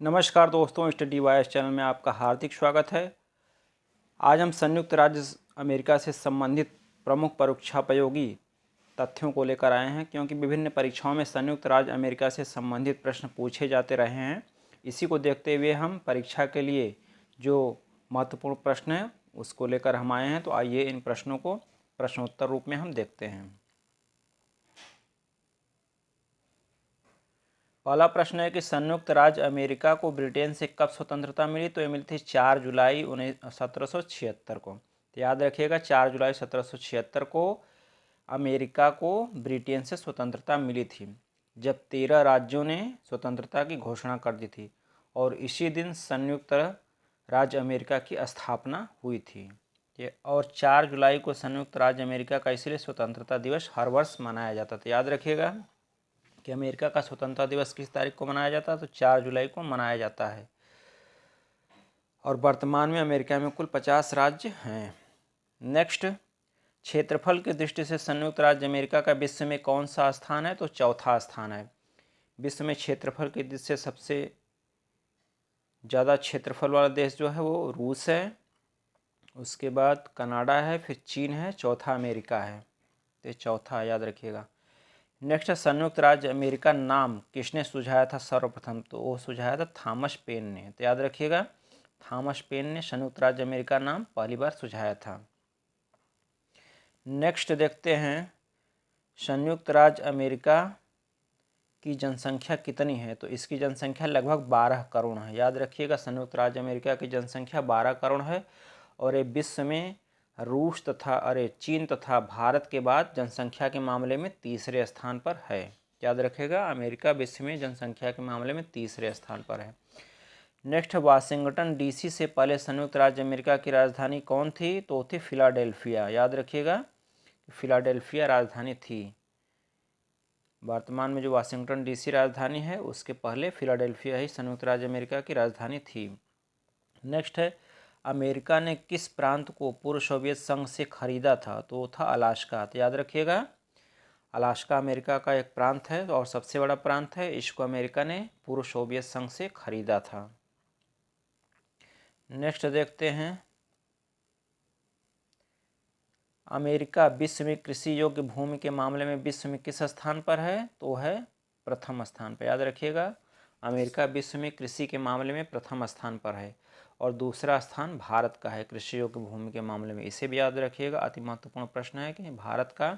नमस्कार दोस्तों, study wise channel में आपका हार्दिक स्वागत है। आज हम संयुक्त राज्य अमेरिका से संबंधित प्रमुख परीक्षापयोगी तथ्यों को लेकर आए हैं, क्योंकि विभिन्न परीक्षाओं में संयुक्त राज्य अमेरिका से संबंधित प्रश्न पूछे जाते रहे हैं। इसी को देखते हुए हम परीक्षा के लिए जो महत्वपूर्ण प्रश्न हैं उसको लेकर हम आए हैं। तो आइए इन प्रश्नों को प्रश्नोत्तर रूप में हम देखते हैं। पहला प्रश्न है कि संयुक्त राज्य अमेरिका को ब्रिटेन से कब स्वतंत्रता मिली। तो ये मिली थी 4 जुलाई 1776 को। तो याद रखिएगा 4 जुलाई 1776 को अमेरिका को ब्रिटेन से स्वतंत्रता मिली थी, जब 13 राज्यों ने स्वतंत्रता की घोषणा कर दी थी। और इसी दिन संयुक्त राज्य अमेरिका की स्थापना हुई थी। और 4 जुलाई को संयुक्त राज्य अमेरिका का इसलिए स्वतंत्रता दिवस हर वर्ष मनाया जाता था। याद रखिएगा कि अमेरिका का स्वतंत्रता दिवस किस तारीख को मनाया जाता है, तो 4 जुलाई को मनाया जाता है। और वर्तमान में अमेरिका में कुल 50 राज्य हैं। नेक्स्ट, क्षेत्रफल की दृष्टि से संयुक्त राज्य अमेरिका का विश्व में कौन सा स्थान है। तो चौथा स्थान है। विश्व में क्षेत्रफल की दृष्टि से सबसे ज़्यादा क्षेत्रफल वाला देश जो है वो रूस है, उसके बाद कनाडा है, फिर चीन है, चौथा अमेरिका है। तो चौथा याद रखिएगा। नेक्स्ट है, संयुक्त राज्य अमेरिका नाम किसने सुझाया था सर्वप्रथम। तो वो सुझाया था थॉमस पेन ने। तो याद रखिएगा थॉमस पेन ने संयुक्त राज्य अमेरिका नाम पहली बार सुझाया था। नेक्स्ट देखते हैं, संयुक्त राज्य अमेरिका की जनसंख्या कितनी है। तो इसकी जनसंख्या लगभग 12 करोड़ है। याद रखिएगा संयुक्त राज्य अमेरिका की जनसंख्या 12 करोड़ है। और ये विश्व में रूस चीन तथा भारत के बाद जनसंख्या के मामले में तीसरे स्थान पर है। याद रखेगा अमेरिका विश्व में जनसंख्या के मामले में तीसरे स्थान पर है। नेक्स्ट, वाशिंगटन डीसी से पहले संयुक्त राज्य अमेरिका की राजधानी कौन थी। तो थी फिलाडेल्फिया। याद रखिएगा फिलाडेल्फिया राजधानी थी। वर्तमान में जो वाशिंगटन डीसी राजधानी है उसके पहले फिलाडेल्फिया ही संयुक्त राज्य अमेरिका की राजधानी थी। नेक्स्ट है, अमेरिका ने किस प्रांत को पूर्व सोवियत संघ से खरीदा था। तो वो था अलास्का। तो याद रखिएगा अलास्का अमेरिका का एक प्रांत है और सबसे बड़ा प्रांत है। इसको अमेरिका ने पूर्व सोवियत संघ से खरीदा था। नेक्स्ट देखते हैं, अमेरिका विश्व में कृषि योग्य भूमि के मामले में विश्व में किस स्थान पर है। तो है प्रथम स्थान पर। याद रखिएगा अमेरिका विश्व में कृषि के मामले में प्रथम स्थान पर है और दूसरा स्थान भारत का है कृषि योग्य भूमि के मामले में। इसे भी याद रखिएगा, अति महत्वपूर्ण प्रश्न है कि भारत का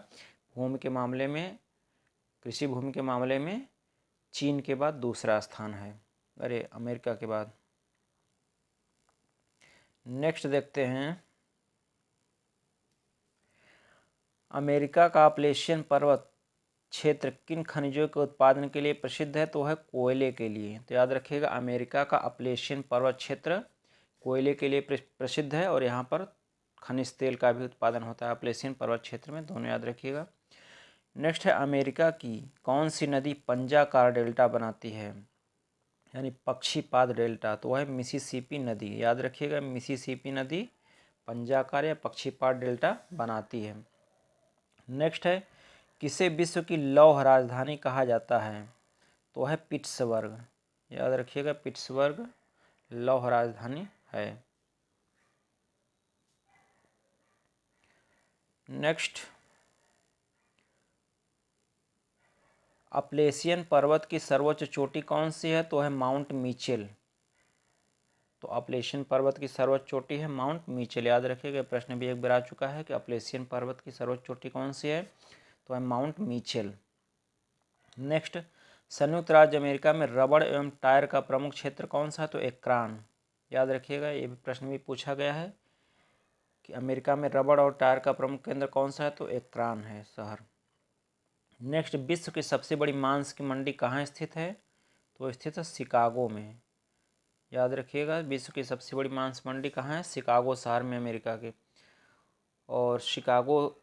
भूमि के मामले में, कृषि भूमि के मामले में चीन के बाद दूसरा स्थान है, अमेरिका के बाद। नेक्स्ट देखते हैं, अमेरिका का अपलेशियन पर्वत क्षेत्र किन खनिजों के उत्पादन के लिए प्रसिद्ध है। तो है कोयले के लिए। तो याद रखिएगा अमेरिका का अपलेशियन पर्वत क्षेत्र कोयले के लिए प्रसिद्ध है और यहाँ पर खनिज तेल का भी उत्पादन होता है अपलेशियन पर्वत क्षेत्र में, दोनों याद रखिएगा। नेक्स्ट है, अमेरिका की कौन सी नदी पंजाकार डेल्टा बनाती है, यानी पक्षीपाद डेल्टा। तो वह है मिसिसिपी नदी। याद रखिएगा मिसिसिपी नदी पंजाकार या पक्षीपाद डेल्टा बनाती है। नेक्स्ट है, किसे विश्व की लौह राजधानी कहा जाता है। तो है पिट्सबर्ग। याद रखिएगा पिट्सबर्ग लौह राजधानी है। नेक्स्ट, अपलेशियन पर्वत की सर्वोच्च चोटी कौन सी है। तो है माउंट मिचेल। तो अपलेशियन पर्वत की सर्वोच्च चोटी है माउंट मिचेल। याद रखिएगा प्रश्न भी एक बार आ चुका है कि अपलेशियन पर्वत की सर्वोच्च चोटी कौन सी है। तो है माउंट मिचेल। नेक्स्ट, संयुक्त राज्य अमेरिका में रबड़ एवं टायर का प्रमुख क्षेत्र कौन सा है। तो एक्रान। याद रखिएगा ये भी प्रश्न भी पूछा गया है कि अमेरिका में रबड़ और टायर का प्रमुख केंद्र कौन सा है। तो एक्रान है शहर। नेक्स्ट, विश्व की सबसे बड़ी मांस की मंडी कहाँ स्थित है। तो स्थित है शिकागो में। याद रखिएगा विश्व की सबसे बड़ी मांस मंडी कहाँ है, शिकागो शहर में अमेरिका के। और शिकागो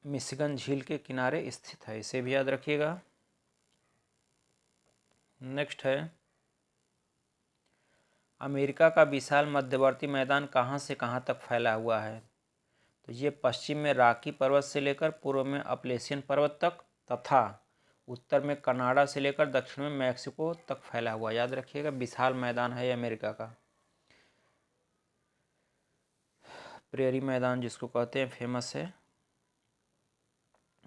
मिशिगन झील के किनारे स्थित है, इसे भी याद रखिएगा। नेक्स्ट है, अमेरिका का विशाल मध्यवर्ती मैदान कहाँ से कहाँ तक फैला हुआ है। तो ये पश्चिम में रॉकी पर्वत से लेकर पूर्व में अपलेशियन पर्वत तक तथा उत्तर में कनाडा से लेकर दक्षिण में मैक्सिको तक फैला हुआ। याद रखिएगा, विशाल मैदान है अमेरिका का, प्रेरी मैदान जिसको कहते हैं, फेमस है।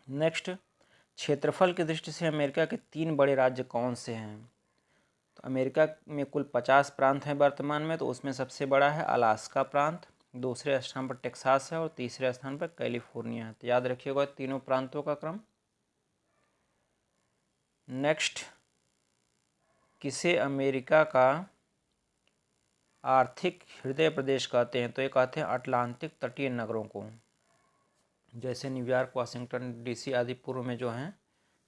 नेक्स्ट, क्षेत्रफल की दृष्टि से अमेरिका के 3 बड़े राज्य कौन से हैं? तो अमेरिका में कुल 50 प्रांत हैं वर्तमान में, तो उसमें सबसे बड़ा है अलास्का प्रांत, दूसरे स्थान पर टेक्सास है और तीसरे स्थान पर कैलिफोर्निया है। तो याद रखिएगा तीनों प्रांतों का क्रम। नेक्स्ट, किसे अमेरिका का आर्थिक हृदय प्रदेश कहते हैं? तो ये कहते हैं अटलांटिक तटीय नगरों को, जैसे न्यूयॉर्क, वाशिंगटन डीसी आदि पूर्व में जो हैं,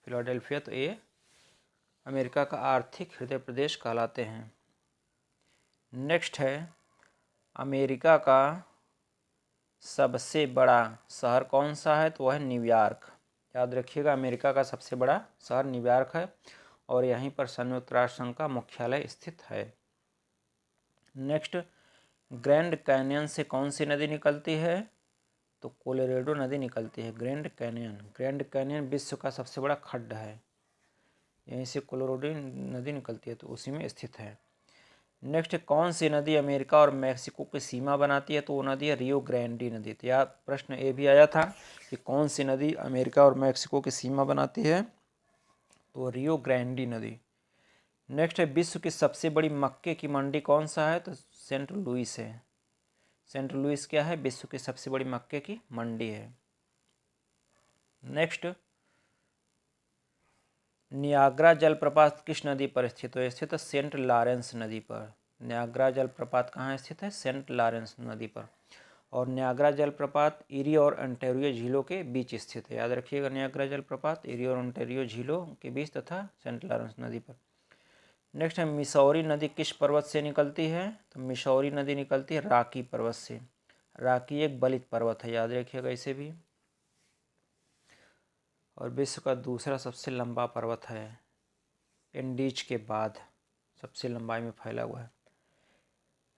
फिलाडेल्फिया, तो ये अमेरिका का आर्थिक हृदय प्रदेश कहलाते हैं। नेक्स्ट है, अमेरिका का सबसे बड़ा शहर कौन सा है? तो वह है न्यूयॉर्क। याद रखिएगा, अमेरिका का सबसे बड़ा शहर न्यूयॉर्क है और यहीं पर संयुक्त राष्ट्र संघ का मुख्यालय स्थित है। नेक्स्ट, ग्रैंड कैनियन से कौन सी नदी निकलती है? तो कोलोराडो नदी निकलती है। ग्रैंड कैनियन विश्व का सबसे बड़ा खड्ड है, यहीं से कोलोराडो नदी निकलती है, तो उसी में स्थित है। नेक्स्ट, कौन सी नदी अमेरिका और मैक्सिको की सीमा बनाती है? तो वो नदी है रियो ग्रैंडी नदी। तो यह प्रश्न ये भी आया था कि कौन सी नदी अमेरिका और मैक्सिको की सीमा बनाती है? तो रियो ग्रैंडी नदी। नेक्स्ट है, विश्व की सबसे बड़ी मक्के की मंडी कौन सा है? तो सेंट लुइस है। सेंट लुइस क्या है? विश्व की सबसे बड़ी मक्के की मंडी है। नेक्स्ट, नियाग्रा जलप्रपात किस नदी पर स्थित है? स्थित है सेंट लॉरेंस नदी पर। नियाग्रा जलप्रपात कहाँ स्थित है? सेंट लॉरेंस नदी पर। और नियाग्रा जलप्रपात इरी और ओंटारियो झीलों के बीच स्थित है। याद रखिएगा, नियाग्रा जलप्रपात इरी और ओंटारियो झीलों के बीच तथा सेंट लॉरेंस नदी पर। नेक्स्ट है, मिसौरी नदी किस पर्वत से निकलती है? तो मिसौरी नदी निकलती है रॉकी पर्वत से। रॉकी एक बलित पर्वत है, याद रखिएगा इसे भी, और विश्व का दूसरा सबसे लंबा पर्वत है, एंडीज के बाद सबसे लंबाई में फैला हुआ है।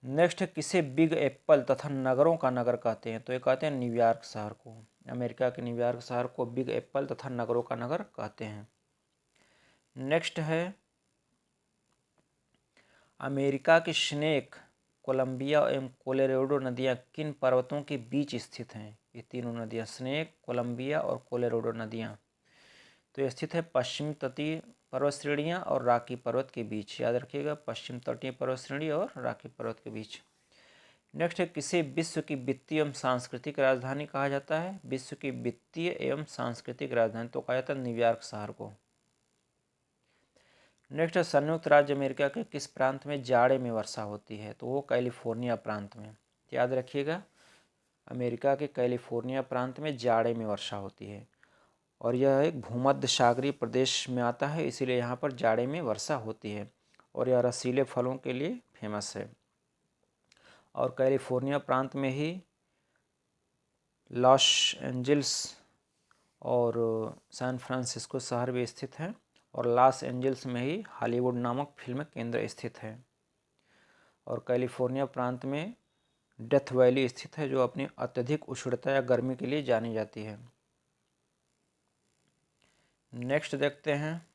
नेक्स्ट है, किसे बिग एप्पल तथा नगरों का नगर कहते हैं? तो ये कहते हैं न्यूयॉर्क शहर को। अमेरिका के न्यूयॉर्क शहर को बिग एप्पल तथा नगरों का नगर कहते हैं। नेक्स्ट है, अमेरिका की स्नेक, कोलंबिया एवं कोलोराडो नदियाँ किन पर्वतों के बीच स्थित हैं? ये तीनों नदियाँ, स्नेक, कोलंबिया और कोलोराडो नदियाँ, तो ये स्थित है पश्चिम तटीय पर्वत श्रेणियाँ और रॉकी पर्वत के बीच। याद रखिएगा, पश्चिम तटीय पर्वत श्रेणी और रॉकी पर्वत के बीच। नेक्स्ट है, किसे विश्व की वित्तीय एवं सांस्कृतिक राजधानी कहा जाता है? विश्व की वित्तीय एवं सांस्कृतिक राजधानी तो कहा जाता है न्यूयॉर्क शहर को। नेक्स्ट है, संयुक्त राज्य अमेरिका के किस प्रांत में जाड़े में वर्षा होती है? तो वो कैलिफोर्निया प्रांत में। याद रखिएगा, अमेरिका के कैलिफोर्निया प्रांत में जाड़े में वर्षा होती है और यह एक भूमध्य सागरीय प्रदेश में आता है, इसीलिए यहाँ पर जाड़े में वर्षा होती है और यह रसीले फलों के लिए फेमस है। और कैलिफोर्निया प्रांत में ही लॉस एंजल्स और सैन फ्रांसिस्को शहर भी स्थित हैं और लॉस एंजल्स में ही हॉलीवुड नामक फिल्म केंद्र स्थित है। और कैलिफोर्निया प्रांत में डेथ वैली स्थित है, जो अपनी अत्यधिक उष्णता या गर्मी के लिए जानी जाती है। नेक्स्ट देखते हैं,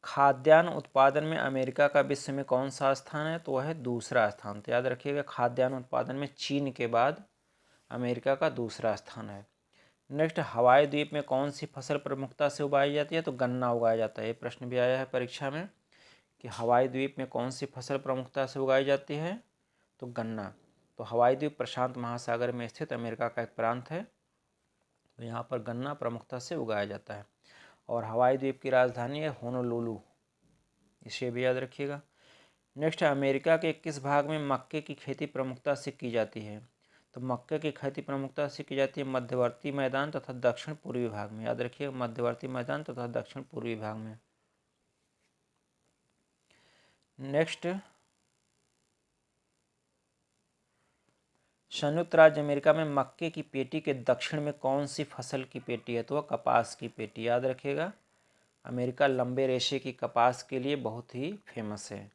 खाद्यान्न उत्पादन में अमेरिका का विश्व में कौन सा स्थान है? तो वह है दूसरा स्थान। तो याद रखिएगा, खाद्यान्न उत्पादन में चीन के बाद अमेरिका का दूसरा स्थान है। नेक्स्ट, हवाई द्वीप में कौन सी फसल प्रमुखता से उगाई जाती है? तो गन्ना उगाया जाता है। ये प्रश्न भी आया है परीक्षा में कि हवाई द्वीप में कौन सी फसल प्रमुखता से उगाई जाती है? तो गन्ना। तो हवाई द्वीप प्रशांत महासागर में स्थित अमेरिका का एक प्रांत है, तो यहाँ पर गन्ना प्रमुखता से उगाया जाता है और हवाई द्वीप की राजधानी है होनोलुलु, इसे भी याद रखिएगा। नेक्स्ट है, अमेरिका के किस भाग में मक्के की खेती प्रमुखता से की जाती है? तो मक्के की खेती प्रमुखता से की जाती है मध्यवर्ती मैदान तथा दक्षिण पूर्वी भाग में। याद रखिए, मध्यवर्ती मैदान तथा दक्षिण पूर्वी भाग में। नेक्स्ट, संयुक्त राज्य अमेरिका में मक्के की पेटी के दक्षिण में कौन सी फसल की पेटी है? तो वह कपास की पेटी। याद रखिएगा, अमेरिका लंबे रेशे की कपास के लिए बहुत ही फेमस है।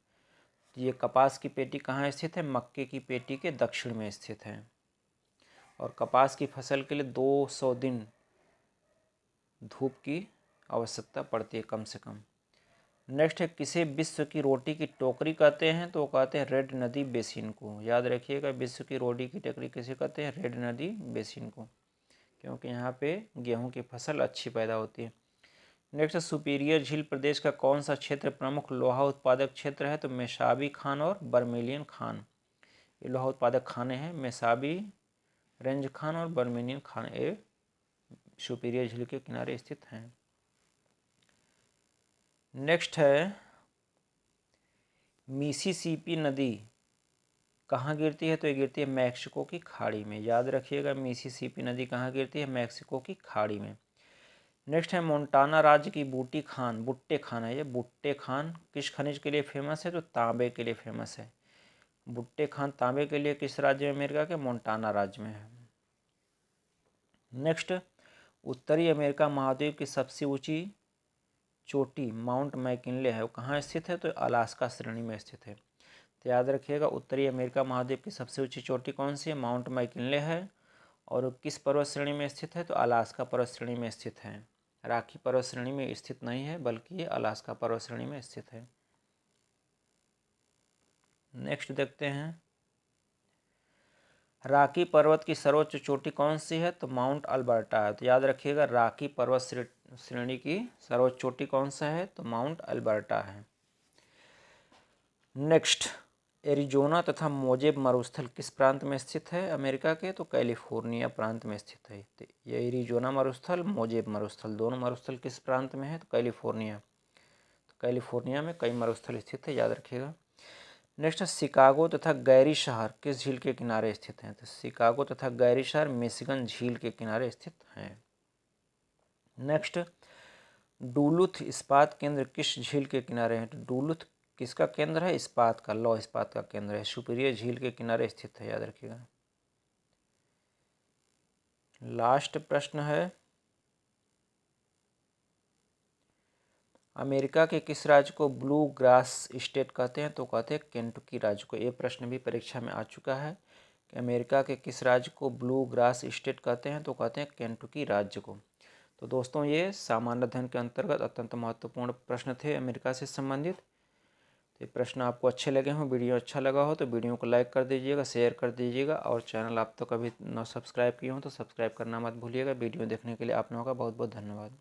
ये कपास की पेटी कहाँ स्थित है? मक्के की पेटी के दक्षिण में स्थित है। और कपास की फसल के लिए 200 दिन धूप की आवश्यकता पड़ती है कम से कम। नेक्स्ट है, किसे विश्व की रोटी की टोकरी कहते हैं? तो कहते हैं रेड नदी बेसिन को। याद रखिएगा, विश्व की रोटी की टोकरी किसे कहते हैं? रेड नदी बेसिन को, क्योंकि यहाँ पे गेहूं की फसल अच्छी पैदा होती है। नेक्स्ट, सुपीरियर झील प्रदेश का कौन सा क्षेत्र प्रमुख लोहा उत्पादक क्षेत्र है? तो मेसाबी खान और बर्मेलियन खान, ये लोहा उत्पादक खाने हैं। मेसाबी रेंज खान और बर्मेलियन खान ये सुपीरियर झील के किनारे स्थित हैं। नेक्स्ट है, मिसिसिपी नदी कहाँ गिरती है? तो ये गिरती है मैक्सिको की खाड़ी में। याद रखिएगा, मिसिसिपी नदी कहाँ गिरती है? मैक्सिको की खाड़ी में। नेक्स्ट है, मोंटाना राज्य की बूटी खान, बुट्टे खान है ये, बुट्टे खान किस खनिज के लिए फेमस है? तो तांबे के लिए फेमस है। बुट्टे खान तांबे के लिए किस राज्य में अमेरिका के? मोंटाना राज्य में है। नेक्स्ट, उत्तरी अमेरिका महाद्वीप की सबसे ऊंची चोटी माउंट मैकिनले है, वो कहाँ स्थित है? तो अलास्का श्रेणी में स्थित है। तो याद रखिएगा, उत्तरी अमेरिका महाद्वीप की सबसे ऊंची चोटी कौन सी है? माउंट मैकिनले है। और किस पर्वत श्रेणी में स्थित है? तो अलास्का पर्वत श्रेणी में स्थित है। रॉकी पर्वत श्रेणी में स्थित नहीं है, बल्कि ये अलास्का पर्वत श्रेणी में स्थित है। नेक्स्ट देखते हैं, रॉकी पर्वत की सर्वोच्च चोटी कौन सी है? तो माउंट अल्बर्टा है। तो याद रखिएगा, रॉकी पर्वत श्रेणी की सर्वोच्च चोटी कौन सा है? तो माउंट अल्बर्टा है। नेक्स्ट, एरिजोना तथा मोजेब मरुस्थल किस प्रांत में स्थित है अमेरिका के? तो कैलिफोर्निया प्रांत में स्थित है। तो ये एरिजोना मरुस्थल, मोजेब मरुस्थल, दोनों मरुस्थल किस प्रांत में है? तो कैलिफोर्निया। तो कैलिफोर्निया में कई मरुस्थल स्थित है, याद रखिएगा। नेक्स्ट है, शिकागो तथा गैरी शहर किस झील के किनारे स्थित हैं? तो शिकागो तथा गैरी शहर मिशिगन झील के किनारे स्थित हैं। नेक्स्ट, डुलुथ इस्पात केंद्र किस झील के किनारे है? तो डुलुथ किसका केंद्र है? इस्पात का, लौह इस्पात का केंद्र है, सुपीरियर झील के किनारे स्थित है, याद रखिएगा। लास्ट प्रश्न है, अमेरिका के किस राज्य को ब्लू ग्रास स्टेट कहते हैं? तो कहते हैं केंटुकी राज्य को। ये प्रश्न भी परीक्षा में आ चुका है कि अमेरिका के किस राज्य को ब्लू ग्रास स्टेट कहते हैं? तो कहते हैं केंटुकी राज्य को। तो दोस्तों, ये सामान्य अध्ययन के अंतर्गत अत्यंत महत्वपूर्ण प्रश्न थे अमेरिका से संबंधित। तो ये प्रश्न आपको अच्छे लगे हों, वीडियो अच्छा लगा हो तो वीडियो को लाइक कर दीजिएगा, शेयर कर दीजिएगा, और चैनल आप तो कभी न सब्सक्राइब किए हों तो सब्सक्राइब करना मत भूलिएगा। वीडियो देखने के लिए आप लोगों का बहुत बहुत धन्यवाद।